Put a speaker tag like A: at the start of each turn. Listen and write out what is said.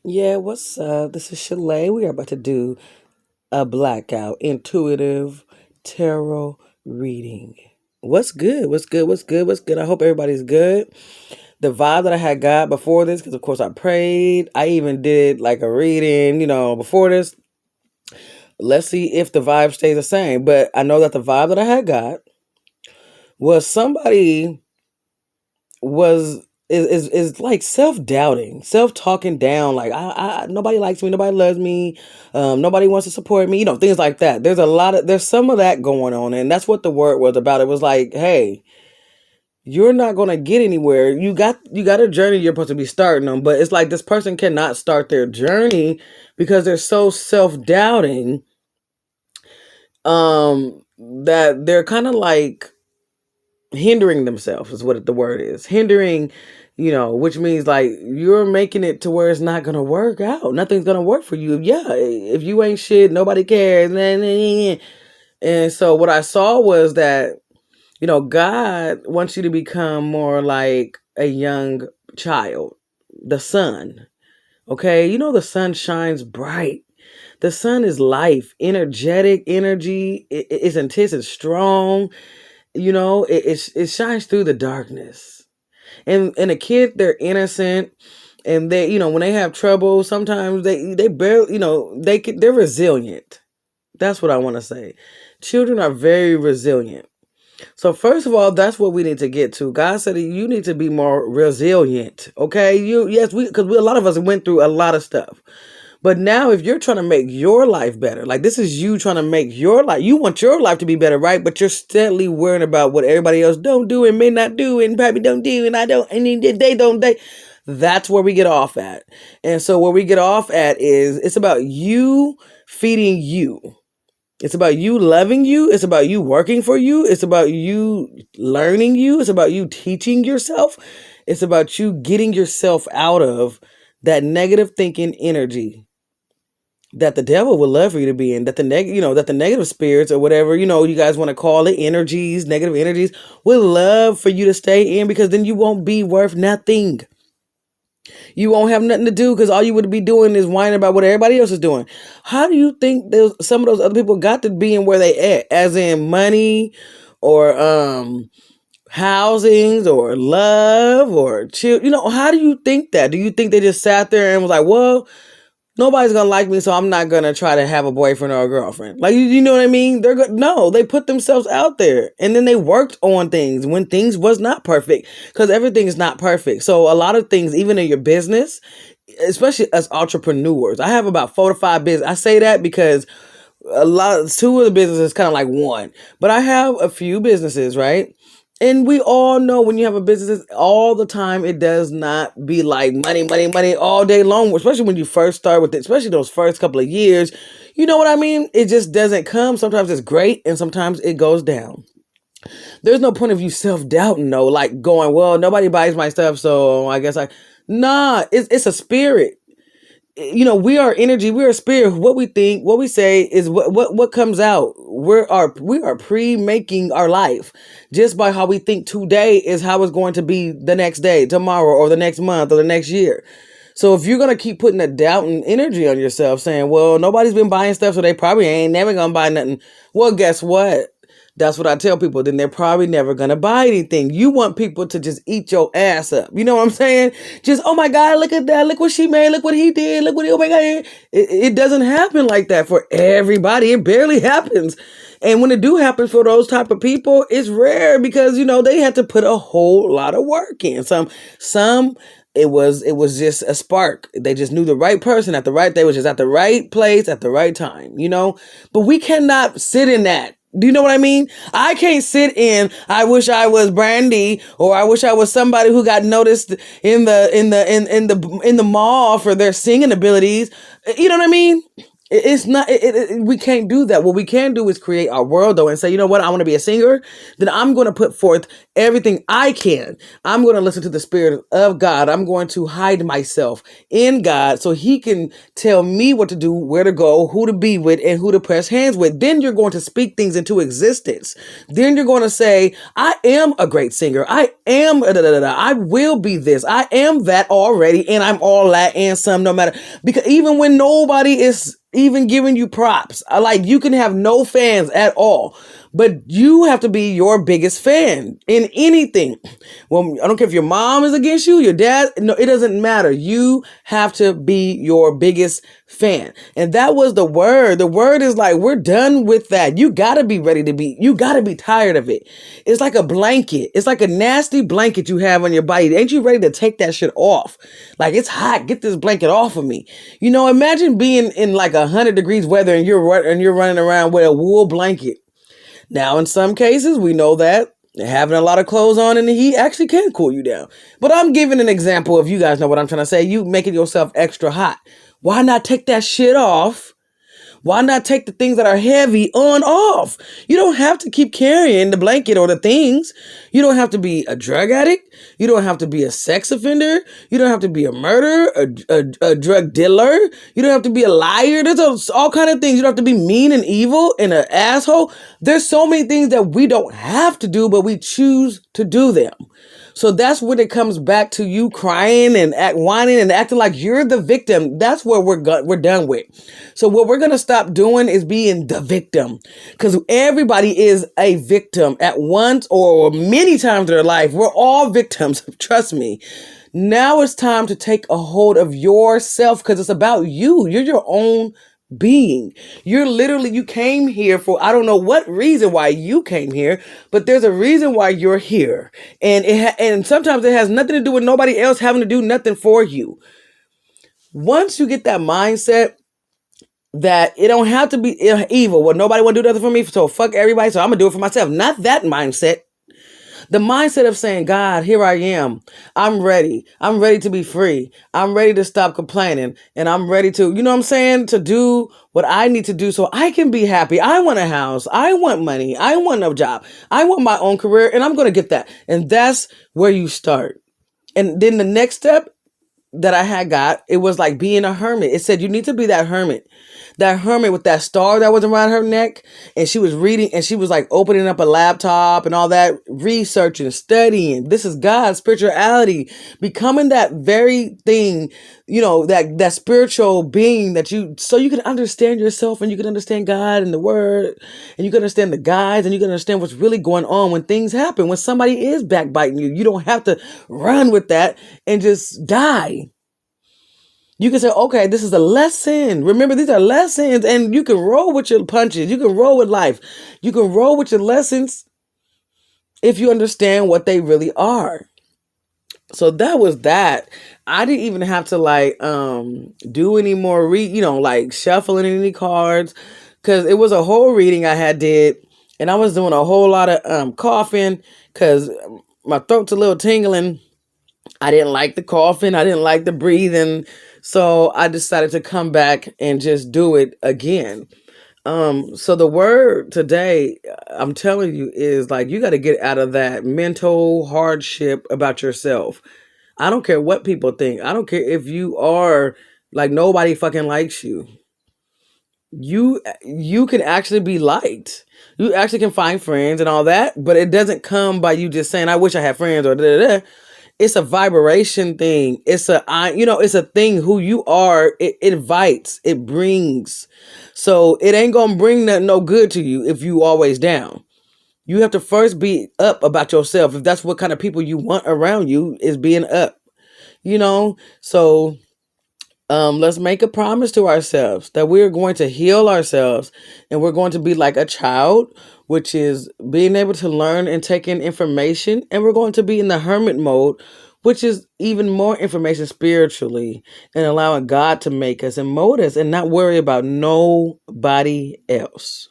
A: Yeah, what's up? This is Shalay. We are about to do a blackout intuitive tarot reading. What's good? What's good? What's good? What's good? I hope everybody's good. The vibe that I had got before this, because of course I prayed. I even did like a reading, before this. Let's see if the vibe stays the same. But I know that the vibe that I had got was somebody was is like self-doubting, self-talking down, like I nobody likes me, nobody loves me, nobody wants to support me, things like that. There's some of that going on, and that's what the word was about. It was like, hey, you're not going to get anywhere. You got a journey you're supposed to be starting on, but it's like this person cannot start their journey because they're so self-doubting, that they're kind of like hindering themselves is what the word is. Hindering, which means like you're making it to where it's not gonna work out. Nothing's gonna work for you. Yeah, if you ain't shit, nobody cares. And so what I saw was that, God wants you to become more like a young child. The sun. Okay, the sun shines bright. The sun is life, energetic energy. It's intense and strong. It shines through the darkness. And a kid, they're innocent, and they, when they have trouble, sometimes they barely, they're resilient. That's what I want to say. Children are very resilient. So first of all, that's what we need to get to. God said that you need to be more resilient. Okay, because a lot of us went through a lot of stuff. But now, if you're trying to make your life better, like this is you trying to make your life, you want your life to be better, right? But you're steadily worrying about what everybody else don't do and may not do, and probably don't do, and I don't, and they don't. That's where we get off at. And so, where we get off at is it's about you feeding you. It's about you loving you. It's about you working for you. It's about you learning you. It's about you teaching yourself. It's about you getting yourself out of that negative thinking energy that the devil would love for you to be in, that that the negative spirits or whatever, you guys want to call it, energies, negative energies, would love for you to stay in, because then you won't be worth nothing. You won't have nothing to do because all you would be doing is whining about what everybody else is doing. How do you think some of those other people got to being where they at? As in money, or housings, or love, or chill. How do you think that? Do you think they just sat there and was like, well, nobody's gonna like me, so I'm not gonna try to have a boyfriend or a girlfriend? Like, you know what I mean? No, they put themselves out there, and then they worked on things when things was not perfect, because everything is not perfect. So a lot of things, even in your business, especially as entrepreneurs, I have about 4 to 5 business. I say that because two of the businesses kind of like one, but I have a few businesses, right? And we all know when you have a business all the time, it does not be like money, money, money all day long, especially when you first start with it, especially those first couple of years. You know what I mean? It just doesn't come. Sometimes it's great and sometimes it goes down. There's no point of you self-doubting, though, like going, well, nobody buys my stuff, so I guess nah, it's a spirit. We are energy, we are spirit. What we think, what we say is what comes out. We are pre-making our life just by how we think today is how it's going to be the next day, tomorrow, or the next month, or the next year. So if you're gonna keep putting that doubt and energy on yourself, saying, well, nobody's been buying stuff, so they probably ain't never gonna buy nothing. Well, guess what? That's what I tell people. Then they're probably never going to buy anything. You want people to just eat your ass up. You know what I'm saying? Just, oh my God, look at that. Look what she made. Look what he did. Look what oh my God. It doesn't happen like that for everybody. It barely happens. And when it do happen for those type of people, it's rare because, they had to put a whole lot of work in. Some it was just a spark. They just knew the right person they was just at the right place at the right time. But we cannot sit in that. Do you know what I mean? I can't sit in, I wish I was Brandy, or I wish I was somebody who got noticed in the mall for their singing abilities. You know what I mean? It's not. We can't do that. What we can do is create our world, though, and say, you know what? I want to be a singer. Then I'm going to put forth everything I can. I'm going to listen to the Spirit of God. I'm going to hide myself in God, so He can tell me what to do, where to go, who to be with, and who to press hands with. Then you're going to speak things into existence. Then you're going to say, I am a great singer. I am. I will be this. I am that already, and I'm all that and some. No matter, because even when nobody is even giving you props. Like, you can have no fans at all, but you have to be your biggest fan in anything. Well, I don't care if your mom is against you, your dad, no, it doesn't matter. You have to be your biggest fan. And that was the word. The word is like, we're done with that. You gotta be ready to be, you gotta be tired of it. It's like a blanket. It's like a nasty blanket you have on your body. Ain't you ready to take that shit off? Like, it's hot. Get this blanket off of me. You know, imagine being in like 100 degrees weather and you're running around with a wool blanket. Now, in some cases, we know that having a lot of clothes on in the heat actually can cool you down. But I'm giving an example, if you guys know what I'm trying to say. You making yourself extra hot. Why not take that shit off? Why not take the things that are heavy on off? You don't have to keep carrying the blanket or the things. You don't have to be a drug addict. You don't have to be a sex offender. You don't have to be a murderer, a drug dealer. You don't have to be a liar. There's all kind of things. You don't have to be mean and evil and an asshole. There's so many things that we don't have to do, but we choose to do them. So that's when it comes back to you crying and whining and acting like you're the victim. That's where we're done with. So what we're going to stop doing is being the victim, because everybody is a victim at once or many times in their life. We're all victims. Trust me. Now it's time to take a hold of yourself, because it's about you. You're your own being. You came here for, I don't know what reason why you came here, but there's a reason why you're here. And and sometimes it has nothing to do with nobody else having to do nothing for you. Once you get that mindset that it don't have to be evil, well, nobody want to do nothing for me, so fuck everybody, so I'm gonna do it for myself. Not that mindset. The mindset of saying, God, here I am. I'm ready. I'm ready to be free. I'm ready to stop complaining. And I'm ready to, you know what I'm saying, to do what I need to do so I can be happy. I want a house. I want money. I want a job. I want my own career, and I'm going to get that. And that's where you start. And then the next step that I had got, it was like being a hermit. It said you need to be that hermit with that star that was around her neck. And she was reading, and she was like opening up a laptop and all that, researching, studying. This is God's spirituality, becoming that very thing, you know, that spiritual being so you can understand yourself, and you can understand God and the word, and you can understand the guides, and you can understand what's really going on when things happen. When somebody is backbiting you, you don't have to run with that and just die. You can say, okay, this is a lesson. Remember, these are lessons, and you can roll with your punches. You can roll with life. You can roll with your lessons if you understand what they really are. So that was that. I didn't even have to do any more like shuffling any cards, because it was a whole reading I had did, and I was doing a whole lot of coughing because my throat's a little tingling. I didn't like the coughing. I didn't like the breathing. So I decided to come back and just do it again. So the word today, I'm telling you, is like, you got to get out of that mental hardship about yourself. I don't care what people think. I don't care if you are like, nobody fucking likes you. You can actually be liked. You actually can find friends and all that, but it doesn't come by you just saying, I wish I had friends or da da da. It's a vibration thing. It's a thing. Who you are, it invites, it brings. So it ain't gonna bring no good to you if you always down. You have to first be up about yourself. If that's what kind of people you want around you, is being up. So let's make a promise to ourselves that we're going to heal ourselves, and we're going to be like a child, which is being able to learn and take in information. And we're going to be in the hermit mode, which is even more information spiritually, and allowing God to make us and mold us and not worry about nobody else.